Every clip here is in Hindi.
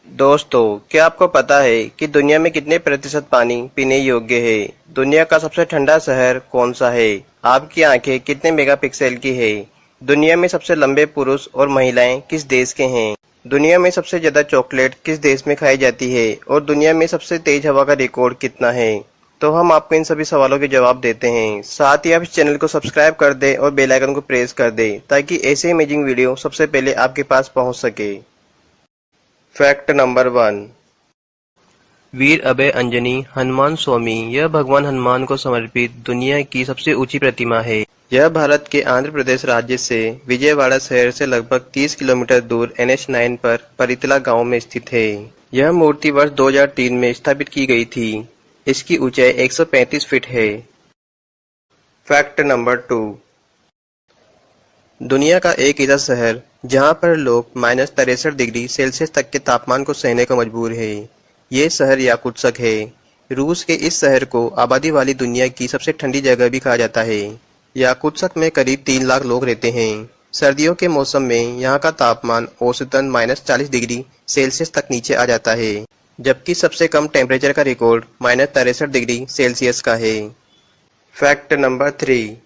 दोस्तों, क्या आपको पता है कि दुनिया में कितने प्रतिशत पानी पीने योग्य है? दुनिया का सबसे ठंडा शहर कौन सा है? आपकी आंखें कितने मेगापिक्सल की है? दुनिया में सबसे लंबे पुरुष और महिलाएं किस देश के हैं? दुनिया में सबसे ज्यादा चॉकलेट किस देश में खाई जाती है? और दुनिया में सबसे तेज हवा का रिकॉर्ड कितना है? तो हम आपको इन सभी सवालों के जवाब देते हैं। साथ ही आप इस चैनल को सब्सक्राइब कर दें और बेल आइकन को प्रेस कर दें ताकि ऐसे अमेजिंग वीडियो सबसे पहले आपके पास पहुंच सके। Fact number 1। वीर अभय अंजनी हनुमान स्वामी यह भगवान हनुमान को समर्पित दुनिया की सबसे ऊंची प्रतिमा है। यह भारत के आंध्र प्रदेश राज्य से विजयवाड़ा शहर से लगभग 30 किलोमीटर दूर NH9 पर परितला गांव में स्थित है। यह मूर्ति वर्ष 2003 में स्थापित की गई थी। इसकी ऊंचाई 135 फीट है। Fact number 2। दुनिया का एक ऐसा शहर जहां पर लोग -63 डिग्री सेल्सियस तक के तापमान को सहने को मजबूर है। ये शहर याकुत्स्क है। रूस के इस शहर को आबादी वाली दुनिया की सबसे ठंडी जगह भी कहा जाता है। याकुत्स्क में करीब 3 लाख लोग रहते हैं। सर्दियों के मौसम में यहाँ का तापमान औसतन -40 डिग्री सेल्सियस तक नीचे आ जाता है, जबकि सबसे कम टेम्परेचर का रिकॉर्ड -63 डिग्री सेल्सियस का है। Fact number 3।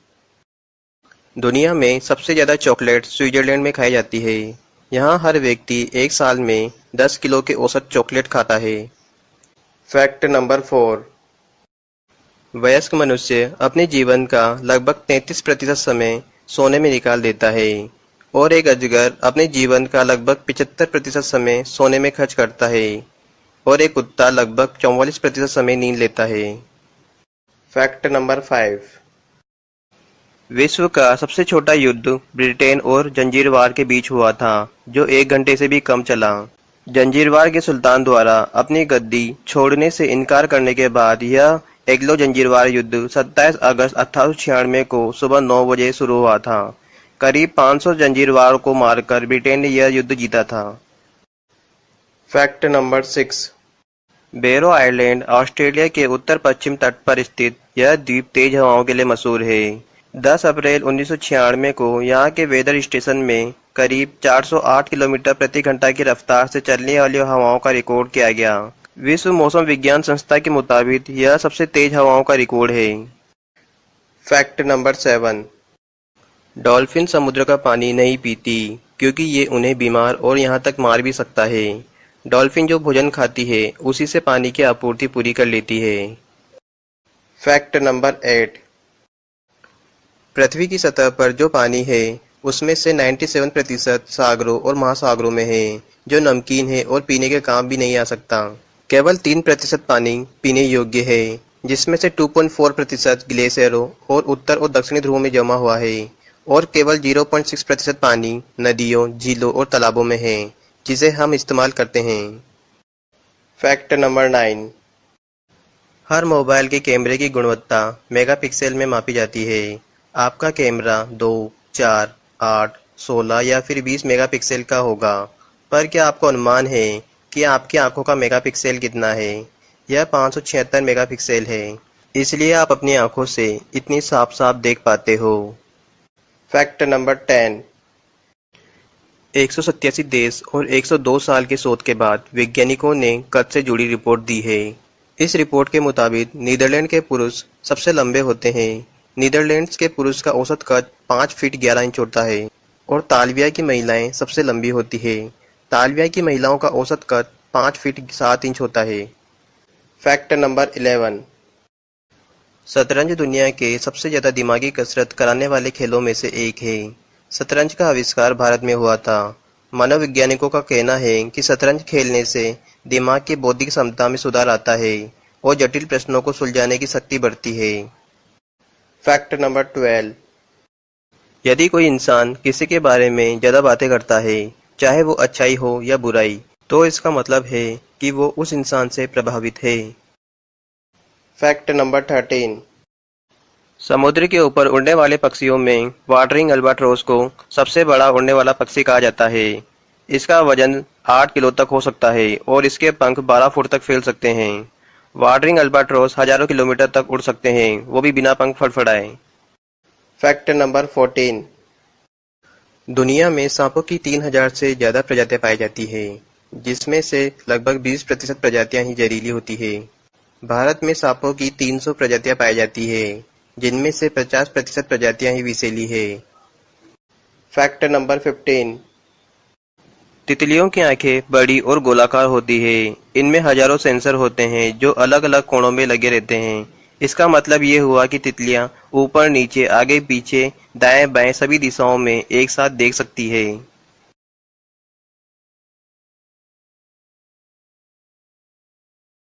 दुनिया में सबसे ज्यादा चॉकलेट स्विट्जरलैंड में खाई जाती है। यहाँ हर व्यक्ति एक साल में 10 किलो के औसत चॉकलेट खाता है। Fact number 4। वयस्क मनुष्य अपने जीवन का लगभग 33% समय सोने में निकाल देता है और एक अजगर अपने जीवन का लगभग 75% समय सोने में खर्च करता है और एक कुत्ता लगभग 44% समय नींद लेता है। Fact number 5। विश्व का सबसे छोटा युद्ध ब्रिटेन और जंजीरवार के बीच हुआ था, जो 1 घंटे से भी कम चला। जंजीरवार के सुल्तान द्वारा अपनी गद्दी छोड़ने से इनकार करने के बाद यह एग्लो जंजीरवार युद्ध 27 अगस्त 1896 को सुबह 9 बजे शुरू हुआ था। करीब 500 जंजीरवार को मारकर ब्रिटेन ने यह युद्ध जीता था। Fact number 6। बैरो आइलैंड ऑस्ट्रेलिया के उत्तर पश्चिम तट पर स्थित यह द्वीप तेज हवाओं के लिए मशहूर है। 10 अप्रैल 1996 को यहाँ के वेदर स्टेशन में करीब 408 किलोमीटर प्रति घंटा की रफ्तार से चलने वाली हवाओं का रिकॉर्ड किया गया। विश्व मौसम विज्ञान संस्था के मुताबिक यह सबसे तेज हवाओं का रिकॉर्ड है। Fact number 7। डॉल्फिन समुद्र का पानी नहीं पीती क्योंकि ये उन्हें बीमार और यहाँ तक मार भी सकता है। डॉल्फिन जो भोजन खाती है उसी से पानी की आपूर्ति पूरी कर लेती है। Fact number 8। पृथ्वी की सतह पर जो पानी है उसमें से 97% सागरों और महासागरों में है, जो नमकीन है और पीने के काम भी नहीं आ सकता। केवल 3% पानी पीने योग्य है, जिसमें से 2.4% ग्लेशियरों और उत्तर और दक्षिणी ध्रुवों में जमा हुआ है और केवल 0.6% पानी नदियों, झीलों और तालाबों में है, जिसे हम इस्तेमाल करते हैं। Fact number 9। हर मोबाइल के कैमरे की गुणवत्ता मेगापिक्सल में मापी जाती है। आपका कैमरा 2, 4, 8, 16 या फिर 20 मेगापिक्सल का होगा, पर क्या आपको अनुमान है कि आपकी आंखों का मेगापिक्सल कितना है? यह 576 मेगापिक्सल है, इसलिए आप अपनी आंखों से इतनी साफ साफ देख पाते हो। Fact number 10। 187 देश और 102 साल के शोध के बाद वैज्ञानिकों ने कद से जुड़ी रिपोर्ट दी है। इस रिपोर्ट के मुताबिक नीदरलैंड के पुरुष सबसे लंबे होते हैं। नीदरलैंड्स के पुरुष का औसत कद 5 फीट 11 इंच होता है और तालविया की महिलाएं सबसे लंबी होती है। तालविया की महिलाओं का औसत कद 5 फीट 7 इंच होता है। Fact number 11। शतरंज दुनिया के सबसे ज्यादा दिमागी कसरत कराने वाले खेलों में से एक है। शतरंज का आविष्कार भारत में हुआ था। मनोवैज्ञानिकों का कहना है कि शतरंज खेलने से दिमाग की बौद्धिक क्षमता में सुधार आता है और जटिल प्रश्नों को सुलझाने की शक्ति बढ़ती है। Fact number 12। यदि कोई इंसान किसी के बारे में ज्यादा बातें करता है, चाहे वो अच्छाई हो या बुराई, तो इसका मतलब है कि वो उस इंसान से प्रभावित है। Fact number 13। समुद्र के ऊपर उड़ने वाले पक्षियों में वाटरिंग अल्बाट्रोस को सबसे बड़ा उड़ने वाला पक्षी कहा जाता है। इसका वजन 8 किलो तक हो सकता है और इसके पंख 12 फुट तक फैल सकते हैं। वाटरिंग अल्बाट्रोस हजारों किलोमीटर तक उड़ सकते हैं, वो भी बिना पंख फड़फड़ाए। Fact number 14। दुनिया में सांपों की 3000 से ज्यादा प्रजातियां पाई जाती है। जिसमें से लगभग 20% प्रजातियां ही जहरीली होती है। भारत में सांपों की 300 प्रजातियां पाई जाती है, जिनमें से 50% प्रजातियां ही विषैली है। Fact number 15। तितलियों की आंखें बड़ी और गोलाकार होती है। इनमें हजारों सेंसर होते हैं जो अलग अलग कोणों में लगे रहते हैं। इसका मतलब ये हुआ कि तितलियां ऊपर नीचे आगे पीछे दाएं बाएं सभी दिशाओं में एक साथ देख सकती है।